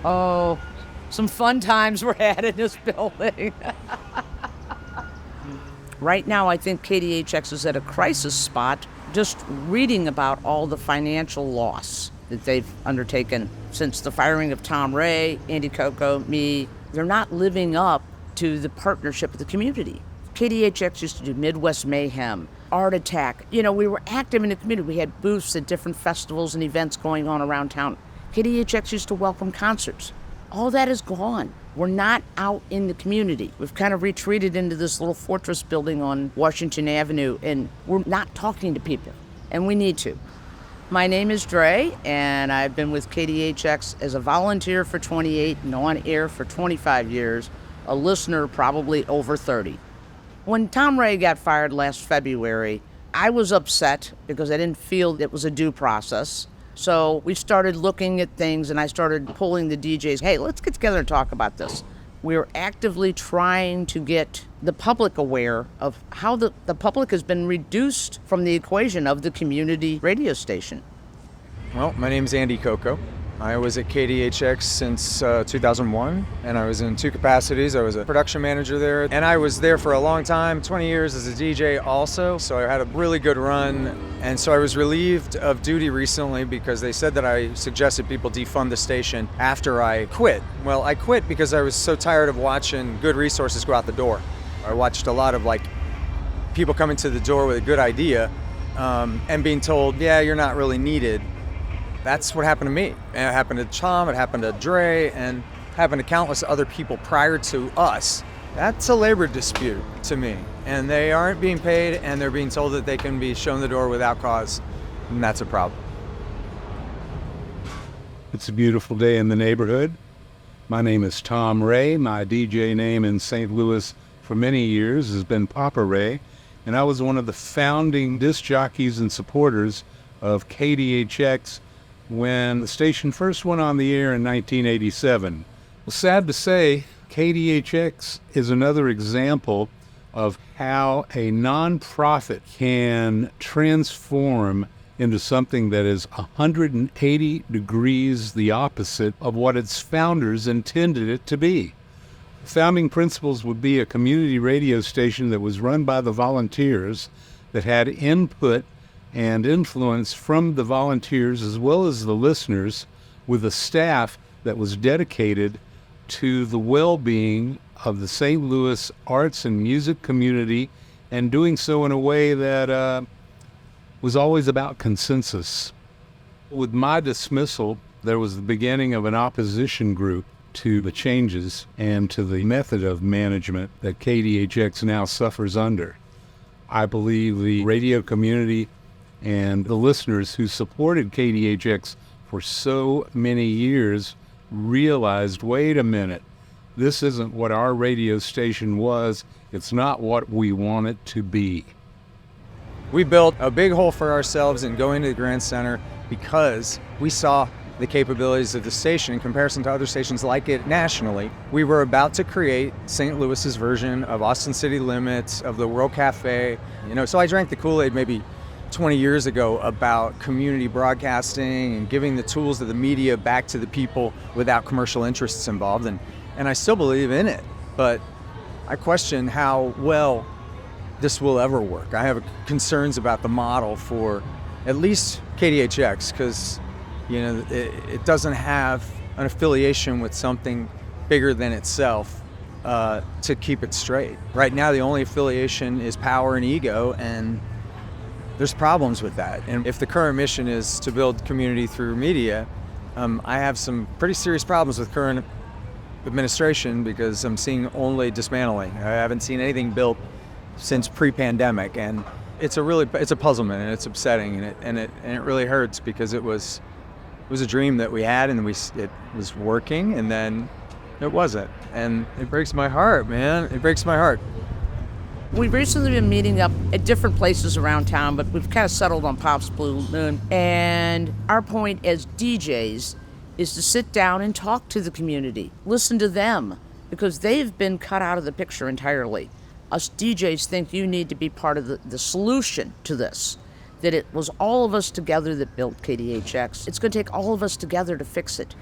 Oh, some fun times were had in this building. Right now, I think KDHX is at a crisis spot, just reading about all the financial loss that they've undertaken since the firing of Tom Ray, Andy Coco, me. They're not living up to the partnership of the community. KDHX used to do Midwest Mayhem, Art Attack. You know, we were active in the community. We had booths at different festivals and events going on around town. KDHX used to welcome concerts. All that is gone. We're not out in the community. We've kind of retreated into this little fortress building on Washington Avenue, and we're not talking to people, and we need to. My name is Dre, and I've been with KDHX as a volunteer for 28 and on air for 25 years, a listener probably over 30. When Tom Ray got fired last February, I was upset because I didn't feel it was a due process. So we started looking at things, and I started pulling the DJs. Hey, let's get together and talk about this. We're actively trying to get the public aware of how the public has been reduced from the equation of the community radio station. Well, my name is Andy Coco. I was at KDHX since 2001, and I was in two capacities. I was a production manager there, and I was there for a long time, 20 years as a DJ also, so I had a really good run. And so I was relieved of duty recently because they said that I suggested people defund the station after I quit. Well, I quit because I was so tired of watching good resources go out the door. I watched a lot of people coming to the door with a good idea and being told, yeah, you're not really needed. That's what happened to me. And it happened to Tom, it happened to Dre, and happened to countless other people prior to us. That's a labor dispute to me. And they aren't being paid, and they're being told that they can be shown the door without cause. And that's a problem. It's a beautiful day in the neighborhood. My name is Tom Ray. My DJ name in St. Louis for many years has been Papa Ray. And I was one of the founding disc jockeys and supporters of KDHX when the station first went on the air in 1987. Well, sad to say, KDHX is another example of how a nonprofit can transform into something that is 180 degrees the opposite of what its founders intended it to be. The founding principles would be a community radio station that was run by the volunteers, that had input and influence from the volunteers as well as the listeners, with a staff that was dedicated to the well-being of the St. Louis arts and music community, and doing so in a way that was always about consensus. With my dismissal, there was the beginning of an opposition group to the changes and to the method of management that KDHX now suffers under. I believe the radio community and the listeners who supported KDHX for so many years realized, wait a minute, this isn't what our radio station was. It's not what we want it to be. We built a big hole for ourselves in going to the Grand Center because we saw the capabilities of the station in comparison to other stations like it nationally. We were about to create St. Louis's version of Austin City Limits, of the World Cafe. So I drank the Kool-Aid maybe 20 years ago about community broadcasting and giving the tools of the media back to the people without commercial interests involved. And I still believe in it, but I question how well this will ever work. I have concerns about the model for at least KDHX because, it doesn't have an affiliation with something bigger than itself to keep it straight. Right now, the only affiliation is power and ego, and there's problems with that. And if the current mission is to build community through media, I have some pretty serious problems with current administration because I'm seeing only dismantling. I haven't seen anything built since pre-pandemic, and it's a puzzlement, and it's upsetting, and it really hurts because it was a dream that we had, and it was working, and then it wasn't, and it breaks my heart, man. It breaks my heart. We've recently been meeting up at different places around town, but we've kind of settled on Pop's Blue Moon. And our point as DJs is to sit down and talk to the community, listen to them, because they've been cut out of the picture entirely. Us DJs think you need to be part of the solution to this, that it was all of us together that built KDHX. It's going to take all of us together to fix it.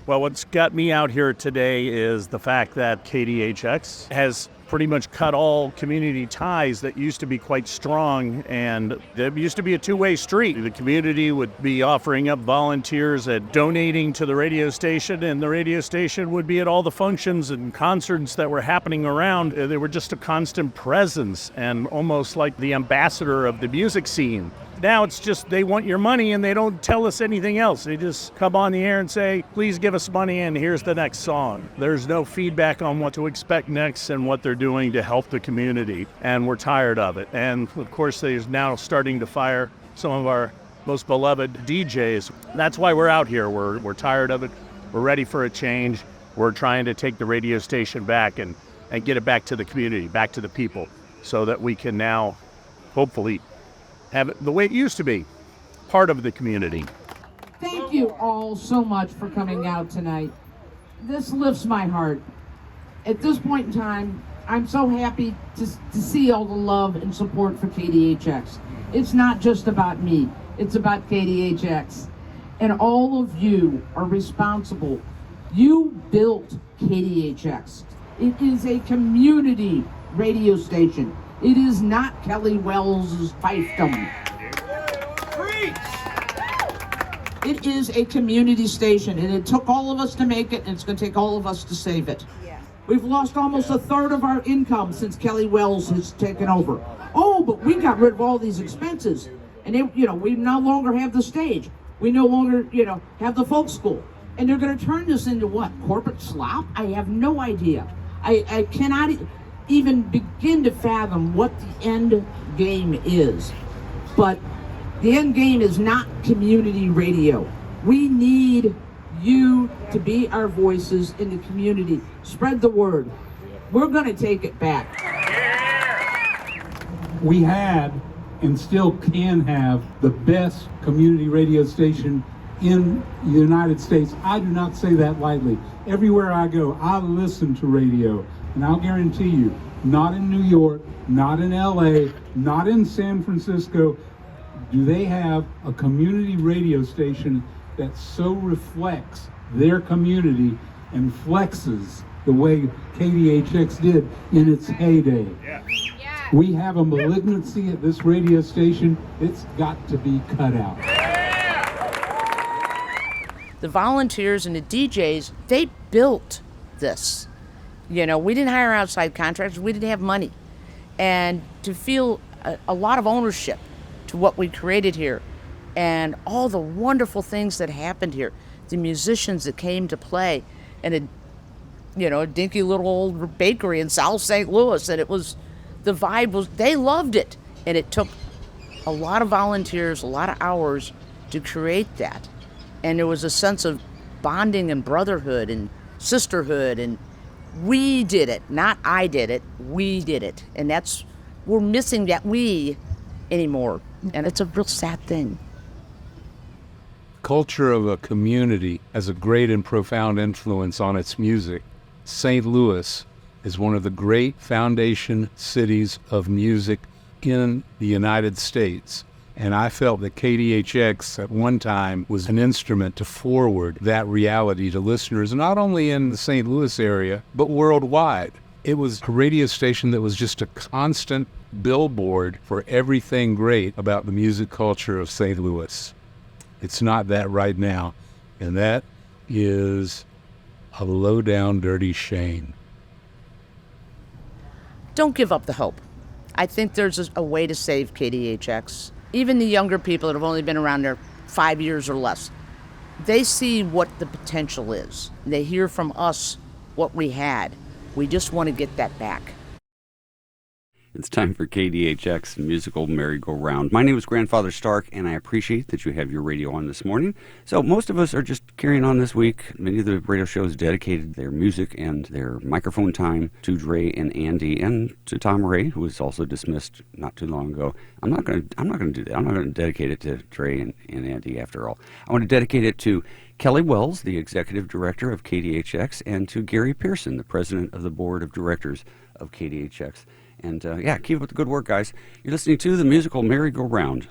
Well, what's got me out here today is the fact that KDHX has pretty much cut all community ties that used to be quite strong, and there used to be a two-way street. The community would be offering up volunteers at donating to the radio station, and the radio station would be at all the functions and concerts that were happening around. They were just a constant presence and almost like the ambassador of the music scene. Now it's just they want your money and they don't tell us anything else. They just come on the air and say, please give us money and here's the next song. There's no feedback on what to expect next and what they're doing to help the community, and we're tired of it. And of course, they're now starting to fire some of our most beloved DJs. That's why we're out here. We're tired of it. We're ready for a change. We're trying to take the radio station back and get it back to the community, back to the people, so that we can now hopefully have it the way it used to be, part of the community. Thank you all so much for coming out tonight. This lifts my heart. At this point in time, I'm so happy to see all the love and support for KDHX. It's not just about me, it's about KDHX. And all of you are responsible. You built KDHX. It is a community radio station. It is not Kelly Wells' fiefdom. It is a community station, and it took all of us to make it, and it's going to take all of us to save it. We've lost almost a third of our income since Kelly Wells has taken over. Oh, but we got rid of all these expenses, and we no longer have the stage. We no longer, have the folk school, and they're going to turn this into what? Corporate slop? I have no idea. I cannot even begin to fathom what the end game is. But the end game is not community radio. We need you to be our voices in the community. Spread the word. We're going to take it back. We had and still can have the best community radio station in the United States. I do not say that lightly. Everywhere I go, I listen to radio. And I'll guarantee you, not in New York, not in LA, not in San Francisco, do they have a community radio station that so reflects their community and flexes the way KDHX did in its heyday. Yeah. We have a malignancy at this radio station. It's got to be cut out. The volunteers and the DJs, they built this. We didn't hire outside contractors. We didn't have money. And to feel a lot of ownership to what we created here and all the wonderful things that happened here, the musicians that came to play, and a dinky little old bakery in South St. Louis, and the vibe was, they loved it. And it took a lot of volunteers, a lot of hours to create that. And there was a sense of bonding and brotherhood and sisterhood, and we did it, not I did it, we did it. And we're missing that we anymore. And it's a real sad thing. Culture of a community has a great and profound influence on its music. St. Louis is one of the great foundation cities of music in the United States. And I felt that KDHX at one time was an instrument to forward that reality to listeners, not only in the St. Louis area, but worldwide. It was a radio station that was just a constant billboard for everything great about the music culture of St. Louis. It's not that right now, and that is a low-down, dirty shame. Don't give up the hope. I think there's a way to save KDHX. Even the younger people that have only been around there 5 years or less, they see what the potential is. They hear from us what we had. We just want to get that back. It's time for KDHX Musical Merry-Go-Round. My name is Grandfather Stark, and I appreciate that you have your radio on this morning. So most of us are just carrying on this week. Many of the radio shows dedicated their music and their microphone time to Dre and Andy, and to Tom Ray, who was also dismissed not too long ago. I'm not going to do that. I'm not going to dedicate it to Dre and Andy after all. I want to dedicate it to Kelly Wells, the executive director of KDHX, and to Gary Pearson, the president of the board of directors of KDHX. And keep up the good work, guys. You're listening to the Musical Merry-Go-Round.